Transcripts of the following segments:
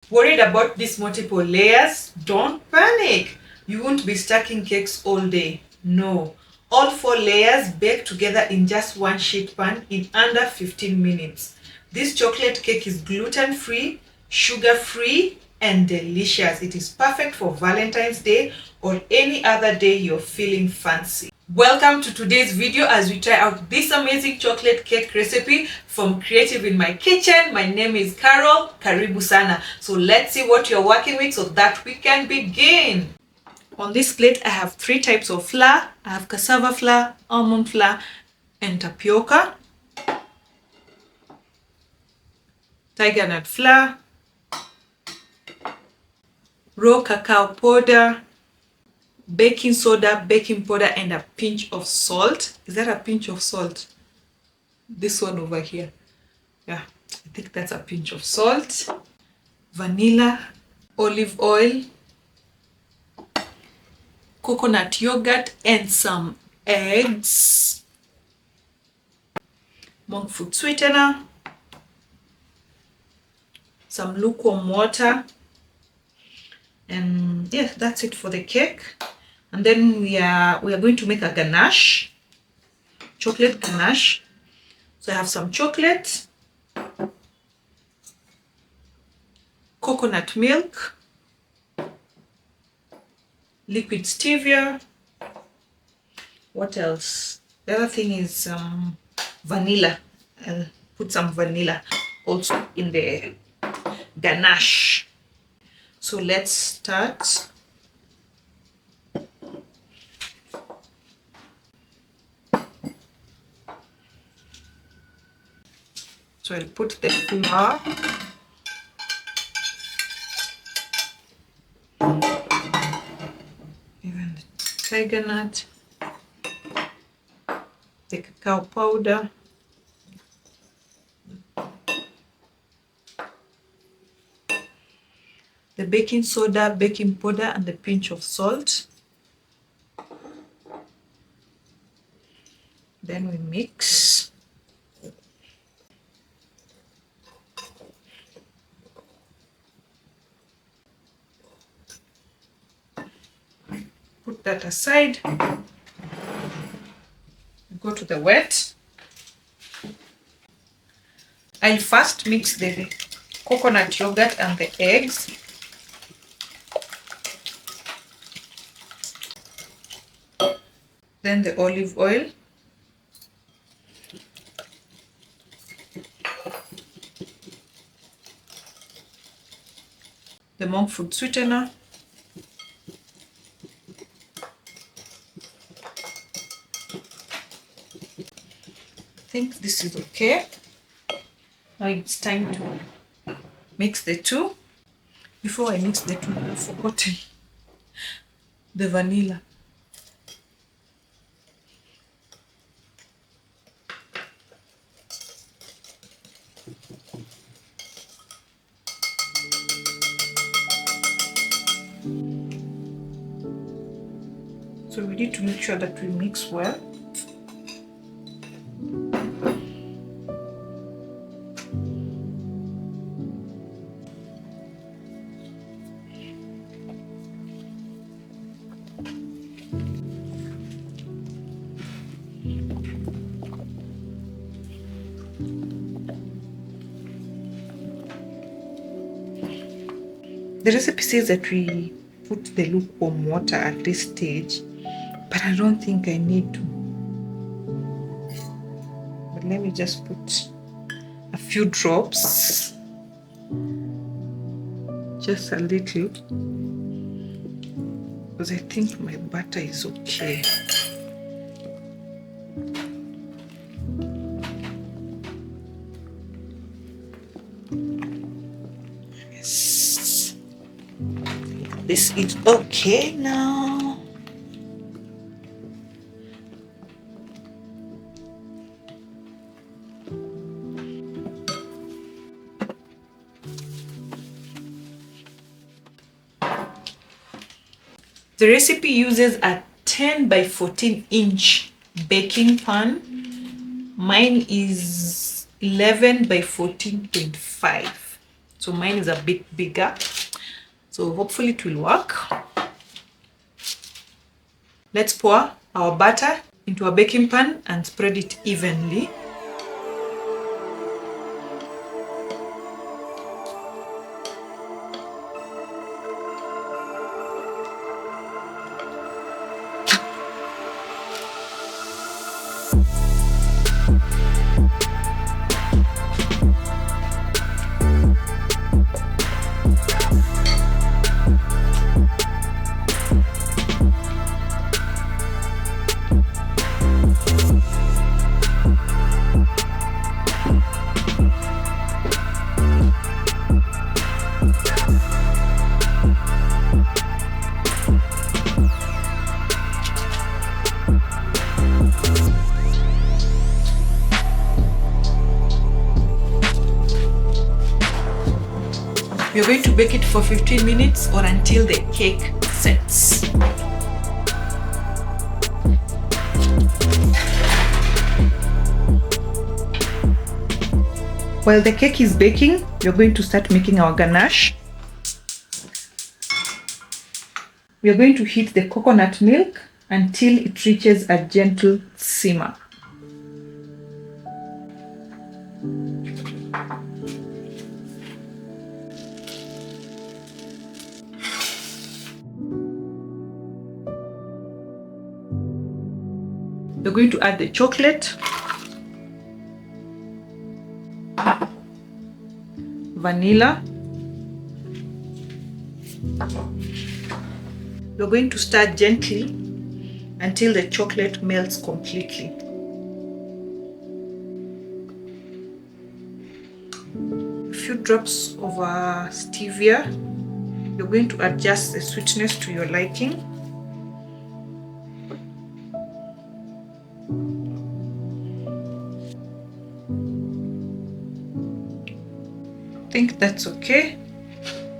Worried about these multiple layers? Don't panic. You won't be stacking cakes all day. No. All 4 layers bake together in just one sheet pan in under 15 minutes. This chocolate cake is gluten-free, sugar-free, and delicious. It is perfect for Valentine's Day or any other day you're feeling fancy. Welcome to today's video as we try out this amazing chocolate cake recipe from Creative in My Kitchen. My name is Carol. Karibu sana. So let's see what you're working with so that we can begin. On this plate I have 3 types of flour. I have cassava flour, almond flour, and tapioca. Tiger nut flour, raw cacao powder, baking soda, baking powder, and a pinch of salt. Is that a pinch of salt? This one over here. Yeah, I think that's a pinch of salt. Vanilla, olive oil, coconut yogurt, and some eggs. Monk fruit sweetener, some lukewarm water, and yes, that's it for the cake. And then we are going to make a ganache, chocolate ganache. So I have some chocolate, coconut milk, liquid stevia. What else? The other thing is vanilla. I'll put some vanilla also in the ganache. So let's start. So I'll put the flour, even the tiger nut, the cacao powder, the baking soda, baking powder, and the pinch of salt. Then we mix. Put that aside. Go to the wet. I'll first mix the coconut yogurt and the eggs. Then the olive oil. The monk fruit sweetener. I think this is okay. Now it's time to mix the two. Before I mix the two, I've forgotten the vanilla. So we need to make sure that we mix well. The recipe says that we put the lukewarm water at this stage, but I don't think I need to. But let me just put a few drops, just a little, because I think my butter is okay. Yes, this is okay now. The recipe uses a 10 by 14 inch baking pan. Mine is 11 by 14.5. So so mine is a bit bigger. So hopefully it will work. Let's pour our butter into a baking pan and spread it evenly. We're going to bake it for 15 minutes or until the cake sets. While the cake is baking, we're going to start making our ganache. We're going to heat the coconut milk until it reaches a gentle simmer. We're going to add the chocolate, vanilla. We're going to stir gently until the chocolate melts completely. A few drops of stevia. You're going to adjust the sweetness to your liking. I think that's okay.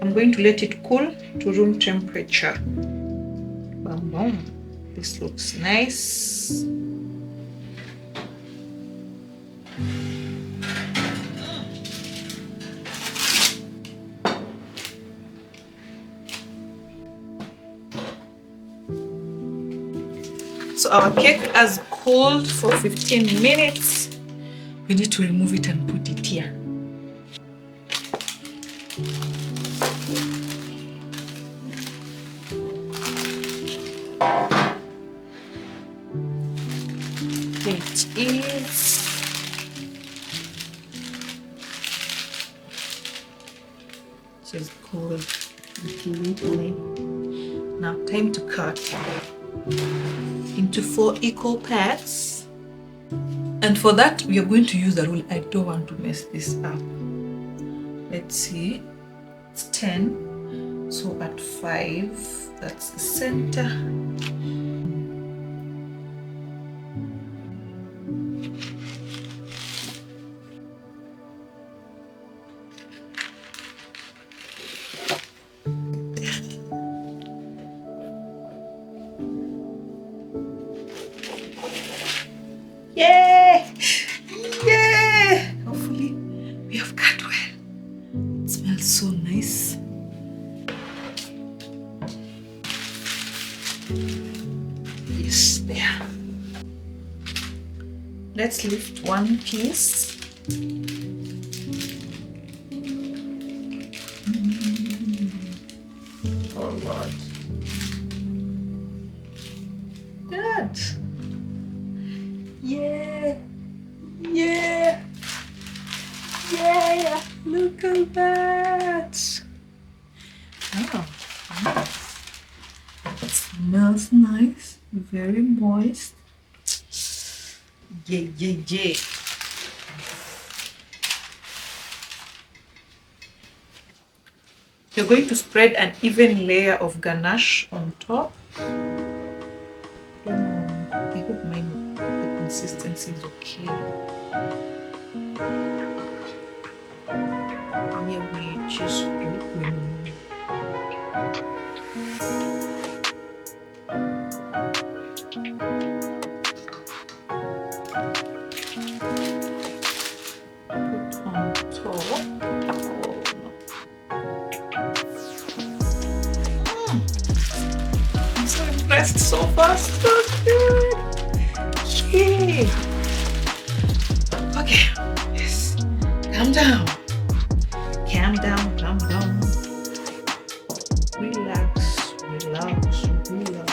I'm going to let it cool to room temperature. Boom, boom. This looks nice. So our cake has cooled for 15 minutes. We need to remove it and put it here. It is. Just cool completely. Now time to cut into 4 equal parts. And for that we are going to use a rule. I don't want to mess this up. Let's see. It's 10. So at 5, that's the center. Yay! Yay! Hopefully we have cut well. It smells so nice. Yes, there. Let's lift one piece. Oh Lord. Good. Yeah. Yeah. Yeah. Look at that. Oh, nice. It smells nice. Very moist. Yeah, yeah, yeah. You're going to spread an even layer of ganache on top. I hope the consistency is okay. Here we just put on top. Oh, no. pressed so fast. So good. Yay. Okay. Yes. Calm down. Calm down. Calm down. Relax. Relax. Relax.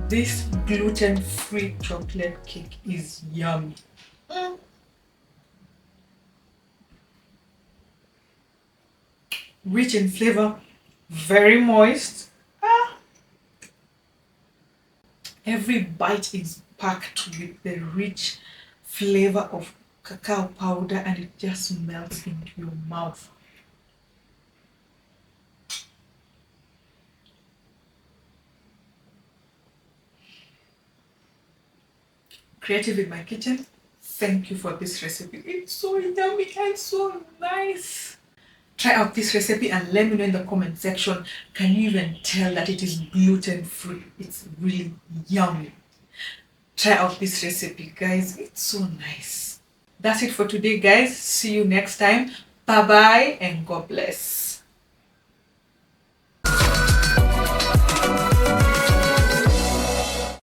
This gluten-free chocolate cake is yummy. Rich in flavor, very moist. Every bite is packed with the rich flavor of cacao powder and it just melts into your mouth. Creative in my kitchen, thank you for this recipe. It's so yummy and so nice. Try out this recipe and let me know in the comment section. Can you even tell that it is gluten-free? It's really yummy. Try out this recipe, guys. It's so nice. That's it for today, guys. See you next time. Bye-bye and God bless.